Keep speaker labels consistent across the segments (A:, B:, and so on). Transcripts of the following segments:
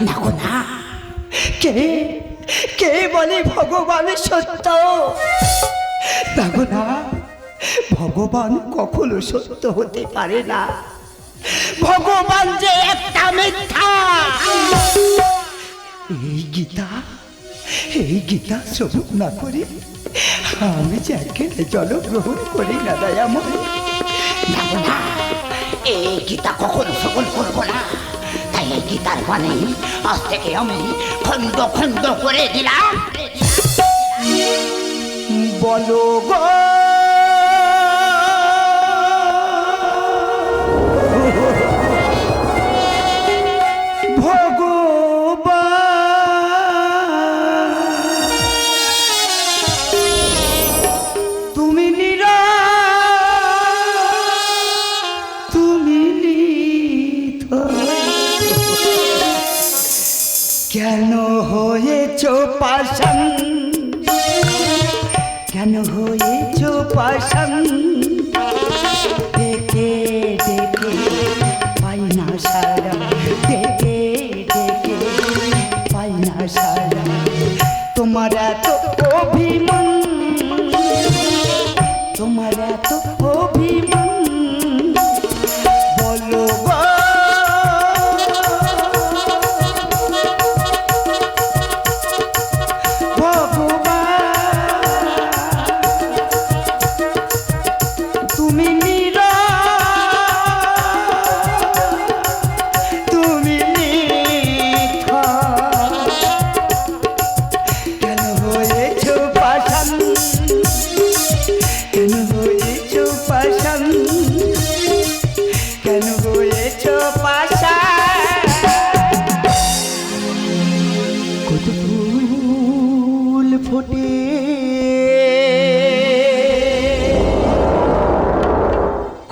A: না গো না, কে কে বলে ভগবান সত্য? না গো না, ভগবান কখনো সত্য হতে পারে না। ভগবান যে একটা মিথ্যা। এই গীতা শ্রবণ না করি আমি যে একেবারে জলগ্রহণ করি না দয়াময়। না গো না, এই গীতা কখনো শ্রবণ করবো না। তাই এই গীতার মানে আজ থেকে আমি খণ্ড খণ্ড করে দিলাম। বলো গো কেন হয়েছ পাষাণ, কেন হয়েছ পাষাণ? ডেকে ডেকে পাই না সারা, ডেকে ডেকে পাই না সারা। তোমার এত অভিমান, তোমার এত অভিমান। বলো গো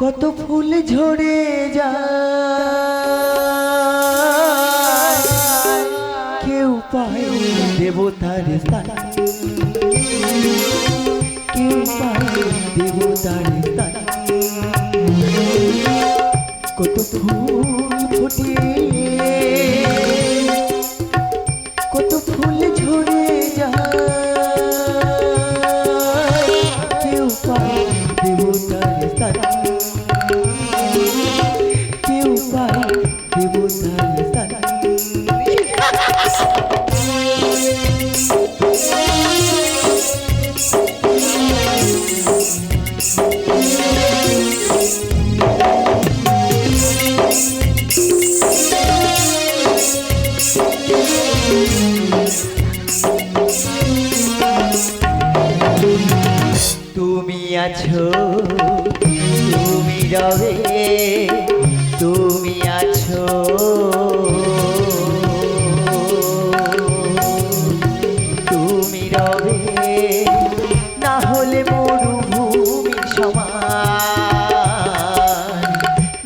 A: কত ফুল ঝরে যায়, কেউ পায় দেবতার স্থান, কেউ পায় দেবতার স্থান। কত ফুল ফোটে, কত ফুল ঝরে যায়, কেউ পায় দেবতার স্থান, কেউ পায় দেবতার স্থান। তুমি আছো, তুমি রবে, তুমি আছো, তুমি রবে। না হলে মরুভূমির সমান,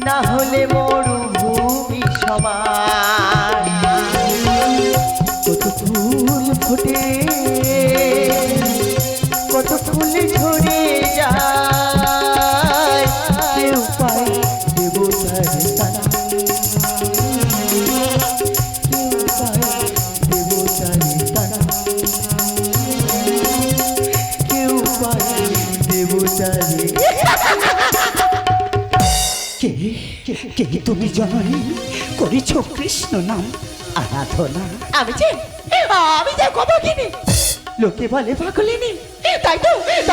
A: না হলে মরুভূমির সমান। কত ফুল ফোটে, কত ফুল ঝরে যায়, কেউ পায় দেবতার স্থান, কেউ পায় দেবতার স্থান, কেউ পায় দেবতার। কে কে তুমি জননী, করেছ কৃষ্ণ নাম আরাধনা?
B: আমি যে কবাকিনি,
A: লোকে বলে পাগলিনী।
B: তাই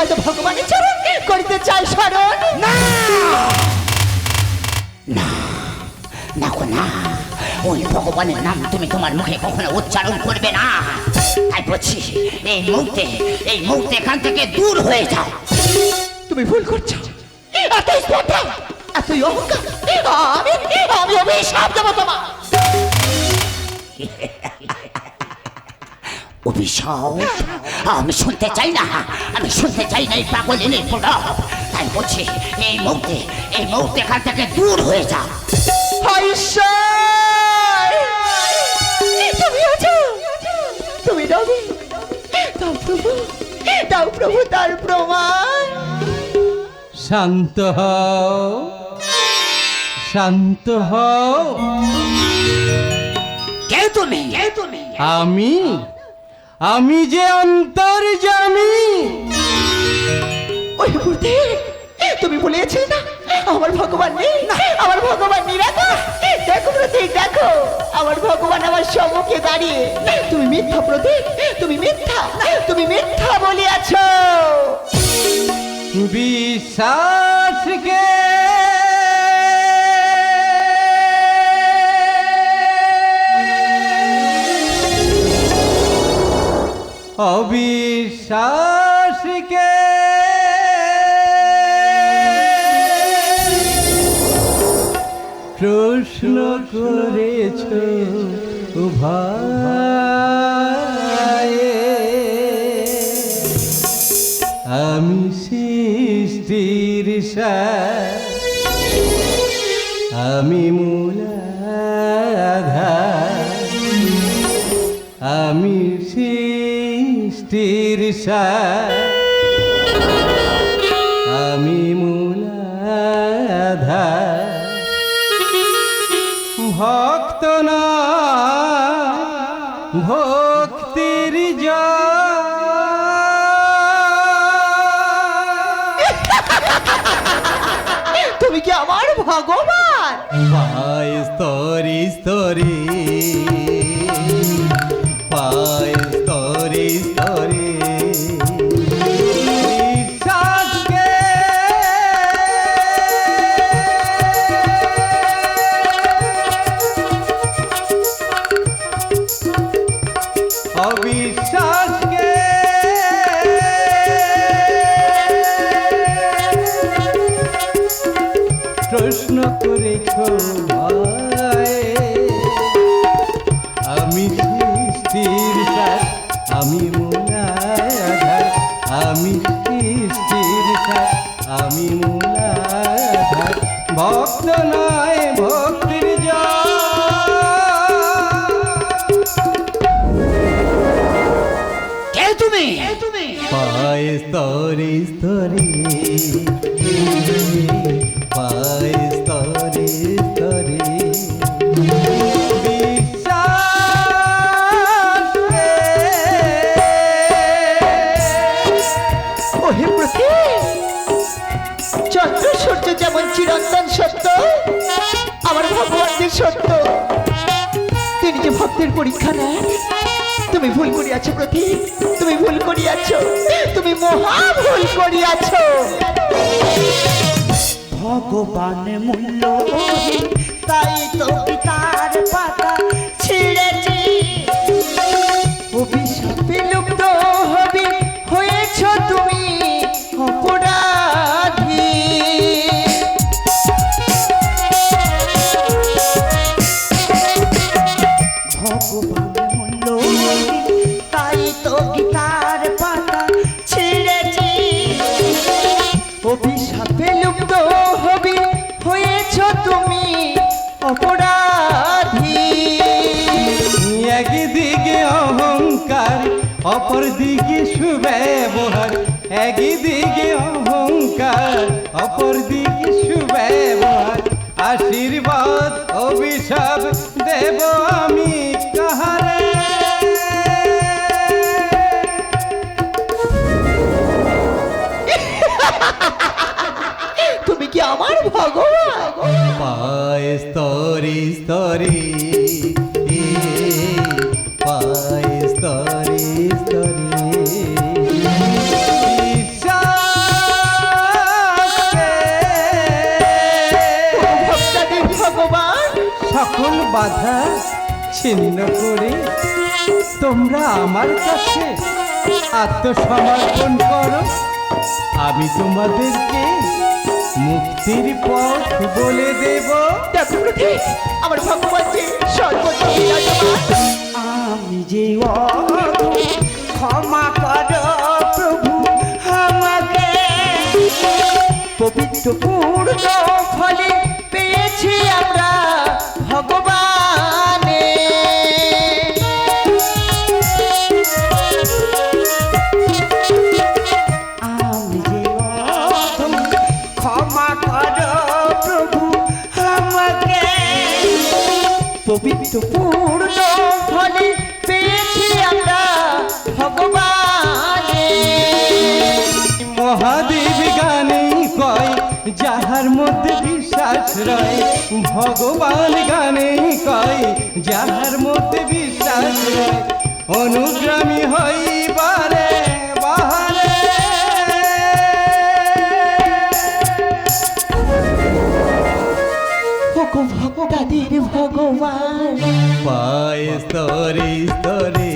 B: তো ভগবানের চরণ করিতে চাই শরণ।
A: না না না গো না, ওই ভগবানের নাম তুমি তোমার মুখে কখনো উচ্চারণ করবে না। তাই বলছি এই মুহূর্তে এখান থেকে দূর হয়ে যাও।
B: তুমি ভুল করছো, এতই স্পর্ধা, এতই অহংকার। আমি অভিশাপ দেবো তোমার।
A: অভিশাপ আমি শুনতে চাই না, আমি শুনতে চাই না এই পাগলিনীর প্রলাপ। তাই বলছি এই মুহূর্তে এখান থেকে দূর হয়ে যাও।
B: তুমি আছো, তুমি রবি, দাও প্রভু তার প্রমাণ।
C: শান্ত হও, শান্ত হও।
A: কে তুমি? কে তুমি?
C: আমি আমি যে অন্তর্যামী।
B: ওই মূর্তি তুমি বলেছিলে না আমার ভগবান নেই, আমার ভগবান নিরাকার। দেখো প্রতীক, দেখো আমার ভগবান আমার সম্মুখে দাঁড়িয়ে। তুমি মিথ্যা প্রতীক, তুমি মিথ্যা, তুমি মিথ্যা বলিয়াছ।
C: বিশ্বাসকে অবিশ্বাসকে প্রশ্ন করেছ ভাই, আমি সৃষ্টির সার, আমি মূলাধার, আমি সৃষ্টির সার, আমি মূলাধার। ভক্ত না ভক্তির
B: তুমি কি আমার ভগবান?
C: পায় স্তরে স্তরে, পায় স্তরে স্তরে বিশ্বাসকে অবিশ্বাসকে প্রশ্ন করেছ ভাই, আমি সৃষ্টির সার, আমি মূলাধার, আমি সৃষ্টির সার, আমি মূলাধার। ভক্ত নয় ভক্তির
A: কে তুমি? কে তুমি?
C: পায় স্তরে স্তরে, পায় স্তরে স্তরে বিশ্বাসকে।
B: ওহে প্রতীক, চন্দ্র সূর্য যেমন চিরন্তন সত্য, আমার ভগবান যে সত্য, তিনি যে ভক্তের পরীক্ষা নেন। তুমি ভুল করিয়াছ প্রতীক, তুমি ভুল করিয়াছ, তুমি মহা ভুল করিয়াছ।
A: ভগবান মূল্যহীন, তাই তো পিতার পাতা ছিঁড়েছি।
B: অভিশাপে লুপ্ত হবে হয়েছ তুমি অপরাধী।
A: ভগবান মূল্যহীন, তাই তো গীতার পাতা ছিঁড়েছি।
B: অভিশাপে লুপ্ত হবে হয়েছ তুমি অপরাধী।
C: একদিকে অহংকার, অপর দিকে সুব্যবহার, একদিকে অহংকার, অপর দিকে সুব্যবহার। আশীর্বাদ অভিশাপ দেব আমি কাহারে?
B: তুমি কি আমার ভগবান?
C: পায় স্তরে স্তরে, পায় স্তরে স্তরে বিশ্বাসকে।
B: ভক্তাদের ভগবান,
C: সকল বাধা ছিন্ন করে তোমরা আমার কাছে আত্মসমর্পণ করো, আমি তোমাদেরকে মুক্তির পথ বলে দেব।
B: দেখো প্রতীক, আমার ভগবান যে সর্বত্র বিরাজমান।
A: আমি যে অধম, ক্ষমা করো প্রভু আমাকে।
B: পবিত্র পূর্ণ ফলে পেয়েছি আমরা ভগবানে।
A: আমি যে অধম, ক্ষমা করো প্রভু আমাকে।
B: পবিত্র পূর্ণ ফলে পেয়েছি আমরা ভগবান।
C: মহাদেব গানে কয় যাহার মধ্যে বিশ্বাস রয়, ভগবান গানে কয় যাহার মধ্যে বিশ্বাস রয়, অনুগ্রামী হইবারে বাহারে।
B: ভগবানের ভগবান
C: পায় স্তরে স্তরে